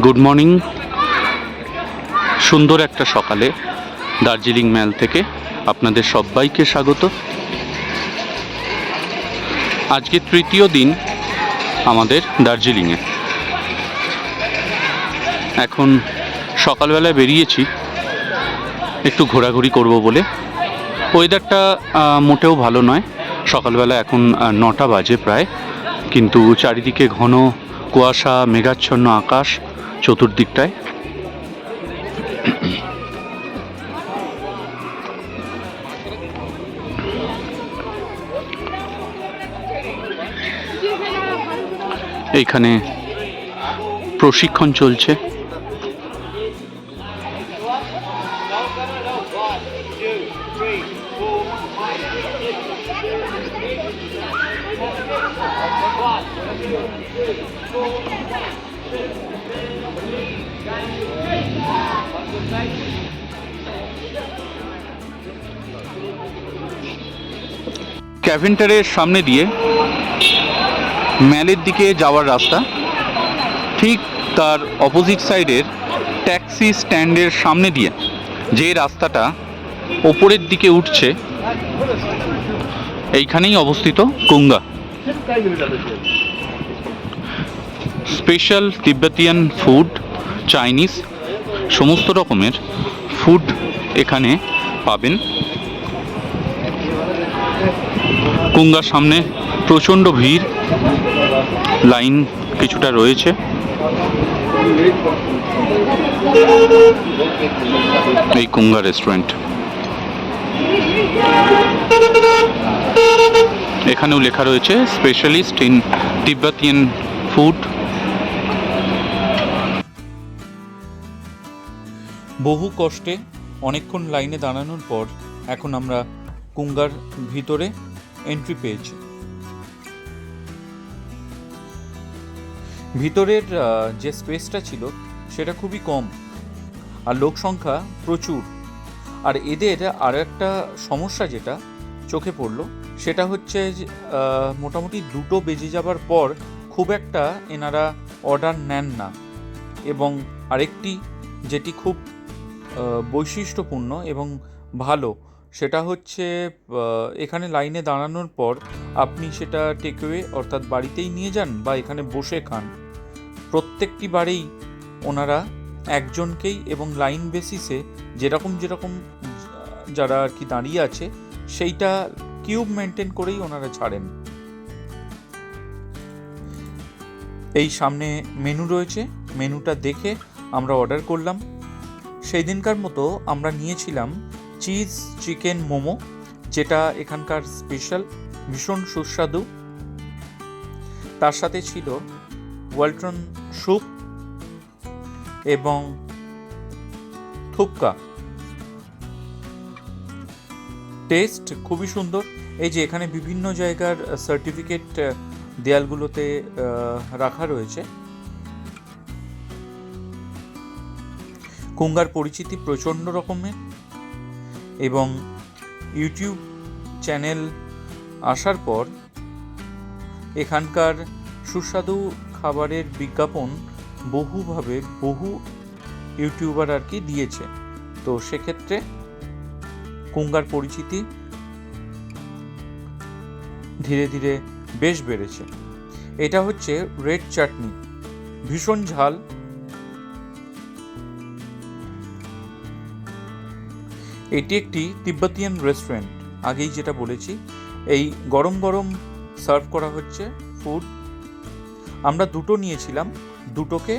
Good morning. সুন্দর একটা সকালে দার্জিলিং ম্যাল থেকে আপনাদের সবাইকে স্বাগত। আজকে তৃতীয় দিন আমাদের দার্জিলিংয়ে। এখন সকালবেলায় বেরিয়েছি একটু ঘোরাঘুরি করব বলে। ওয়েদারটা মোটেও ভালো নয়। সকালবেলা এখন 9টা বাজে প্রায়, কিন্তু চারিদিকে ঘন কুয়াশা, মেঘাচ্ছন্ন আকাশ চতুর্দিকটায়। এইখানে প্রশিক্ষণ চলছে। ক্যাভেন্টারের সামনে দিয়ে ম্যালের দিকে যাওয়ার রাস্তা, ঠিক তার অপোজিট সাইডের ট্যাক্সি স্ট্যান্ডের সামনে দিয়ে যে রাস্তাটা ওপরের দিকে উঠছে, এইখানেই অবস্থিত কুঙ্গা। স্পেশাল তিব্বতিয়ান ফুড, চাইনিজ সমস্ত রকমের ফুড এখানে পাবেন। কুঙ্গার সামনে প্রচণ্ড ভিড়, লাইন কিছুটা রয়েছে। এই কুঙ্গা রেস্টুরেন্ট, এখানেও লেখা রয়েছে স্পেশালিস্ট ইন তিব্বতিয়ান ফুড। বহু কষ্টে অনেকক্ষণ লাইনে দাঁড়ানোর পর এখন আমরা কুঙ্গার ভিতরে এন্ট্রি পেয়েছি। ভিতরের যে স্পেসটা ছিল সেটা খুবই কম, আর লোক সংখ্যা প্রচুর। আর এদের আর একটা সমস্যা যেটা চোখে পড়লো সেটা হচ্ছে মোটামুটি 2টো বেজে যাবার পর খুব একটা এনারা অর্ডার নেন না। এবং আরেকটি যেটি খুব বৈশিষ্ট্যপূর্ণ এবং ভালো, সেটা হচ্ছে এখানে লাইনে দাঁড়ানোর পর আপনি সেটা টেকওয়ে অর্থাৎ বাড়িতেই নিয়ে যান বা এখানে বসে খান, প্রত্যেকটি বারেই ওনারা একজনকেই এবং লাইন বেসিসে যেরকম যারা আর কি দাঁড়িয়ে আছে সেইটা কিউব মেনটেন করেই ওনারা ছাড়েন। এই সামনে মেনু রয়েছে, মেনুটা দেখে আমরা অর্ডার করলাম। সেই দিনকার মতো আমরা নিয়েছিলাম চিজ চিকেন মোমো, যেটা এখানকার স্পেশাল, ভীষণ সুস্বাদু। তার সাথে ছিল ওয়ালটন স্যুপ এবং থুপকা। টেস্ট খুবই সুন্দর। এই যে এখানে বিভিন্ন জায়গার সার্টিফিকেট দেয়ালগুলোতে রাখা রয়েছে। কুঙ্গার পরিচিতি প্রচণ্ড রকমের, এবং ইউটিউব চ্যানেল আসার পর এখানকার সুস্বাদু খাবারের বিজ্ঞাপন বহু ইউটিউবার আর কি দিয়েছে। তো সেক্ষেত্রে কুঙ্গার পরিচিতি ধীরে ধীরে বেশ বেড়েছে। এটা হচ্ছে রেড চাটনি, ভীষণ ঝাল। এটি একটি তিব্বতিয়ান রেস্টুরেন্ট, আগেই যেটা বলেছি। এই গরম গরম সার্ভ করা হচ্ছে ফুড। আমরা 2টো নিয়েছিলাম, 2টোকে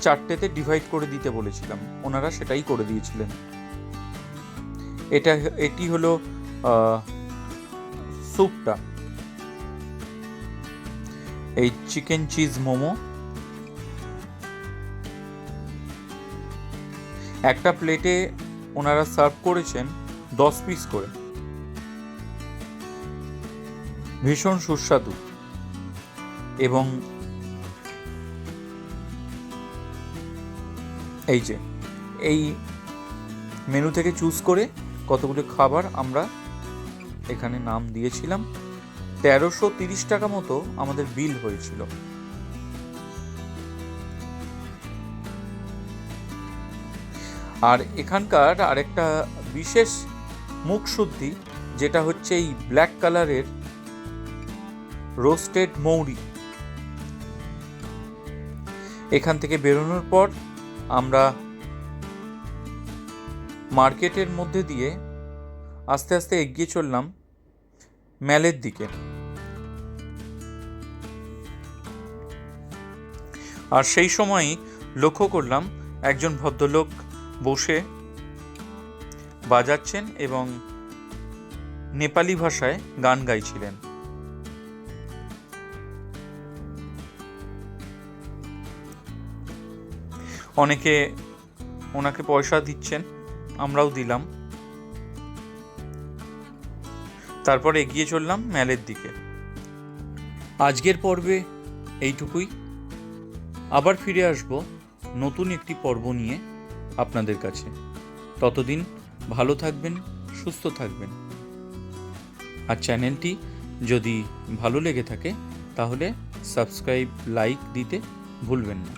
4টেতে ডিভাইড করে দিতে বলেছিলাম, ওনারা সেটাই করে দিয়েছিলেন। এটি হলো স্যুপটা। এই চিকেন চিজ মোমো, একটা প্লেটে ওনারা সার্ভ করেছেন 10 পিস করে, ভীষণ সুস্বাদু। এবং এই যে এই মেনু থেকে চুজ করে কতগুলো খাবার আমরা এখানে নাম দিয়েছিলাম। 1330 টাকা মতো আমাদের বিল হয়েছিল। আর এখানকার আরেকটা বিশেষ মুখশুদ্ধি, যেটা হচ্ছে এই ব্ল্যাক কালারের রোস্টেড মৌরি। এখান থেকে বেরোনোর পর আমরা মার্কেটের মধ্যে দিয়ে আস্তে আস্তে এগিয়ে চললাম ম্যালের দিকে। আর সেই সময়ই লক্ষ্য করলাম একজন ভদ্রলোক বসে বাজাচ্ছেন এবং নেপালি ভাষায় গান গাইছিলেন। অনেকে ওনাকে পয়সা দিচ্ছেন, আমরাও দিলাম। তারপর এগিয়ে চললাম ম্যালের দিকে। আজকের পর্বে এইটুকুই। আবার ফিরে আসব নতুন একটি পর্ব নিয়ে আপনাদের কাছে। ততদিন ভালো থাকবেন, সুস্থ থাকবেন। আর চ্যানেলটি যদি ভালো লেগে থাকে তাহলে সাবস্ক্রাইব, লাইক দিতে ভুলবেন না।